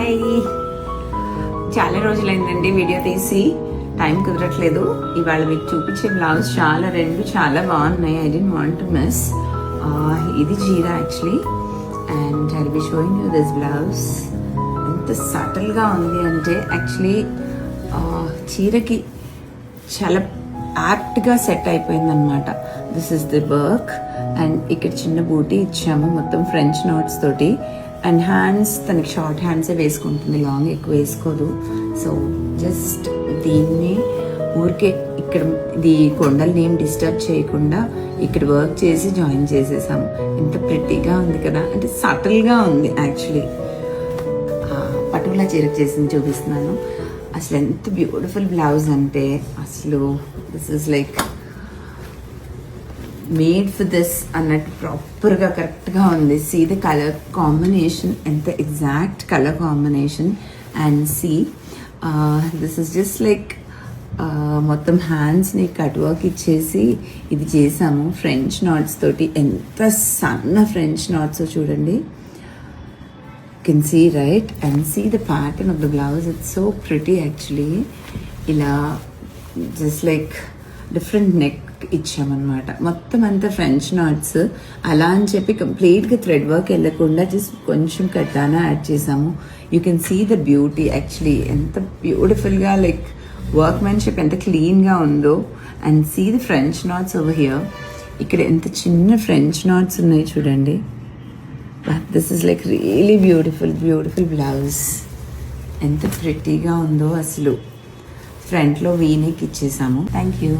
Hi, చాలా రోజులైందండి video తీసి, time కుదరట్లేదు. ఇవాళ మీకు చూపించే బ్లౌజ్ రెండు చాలా బాగున్నాయి. I don't want to miss. ఇది చీర actually, and I will be showing you this blouse. ఎంత సటిల్గా ఉంది అంటే యాక్చువల్లీ చీరకి చాలా యాప్ట్గా సెట్ అయిపోయింది అనమాట. This is the work, and ఇక్కడ చిన్న బూటీ ఇచ్చాము మొత్తం ఫ్రెంచ్ నోట్స్ తోటి. అండ్ హ్యాండ్స్ తనకి షార్ట్ హ్యాండ్సే వేసుకుంటుంది, లాంగ్ ఎక్కువ వేసుకోదు. సో జస్ట్ దీన్ని ఊరికే ఇక్కడ ఇది కొండల్ని ఏం డిస్టర్బ్ చేయకుండా ఇక్కడ వర్క్ చేసి జాయిన్ చేసేసాము. ఎంత ప్రిట్టీగా ఉంది కదా, అంటే సటిల్గా ఉంది యాక్చువల్లీ. పటువులా చీర చేసింది చూపిస్తున్నాను. అసలు ఎంత బ్యూటిఫుల్ బ్లౌజ్ అంటే అసలు this is like made for this అన్నట్టు ప్రాపర్గా కరెక్ట్గా ఉంది. సీ ద కలర్ కాంబినేషన్, ఎంత exact colour combination. And see this is just like మొత్తం హ్యాండ్స్ని కట్ వర్క్ ఇచ్చేసి ఇది చేసాము ఫ్రెంచ్ నాట్స్ తోటి. ఎంత సన్న ఫ్రెంచ్ నాట్స్ చూడండి. can see right and see the pattern of the blouse. It's so pretty actually. ఇలా just like different neck ఇచ్చామన్నమాట. మొత్తం అంతా ఫ్రెంచ్ నాట్స్. అలా అని చెప్పి కంప్లీట్గా థ్రెడ్ వర్క్ వెళ్ళకుండా జస్ట్ కొంచెం కట్టానా యాడ్ చేసాము. You can see the beauty actually, ఎంత బ్యూటిఫుల్గా లైక్ వర్క్మెన్షిప్ ఎంత క్లీన్గా ఉందో. And see the French knots over here. ఇక్కడ ఎంత చిన్న ఫ్రెంచ్ నాట్స్ ఉన్నాయి చూడండి. But this is like really beautiful blouse. ఎంత ప్రిటీగా ఉందో అసలు. ఫ్రంట్లో వీ నెక్ ఇచ్చేసాము. Thank you.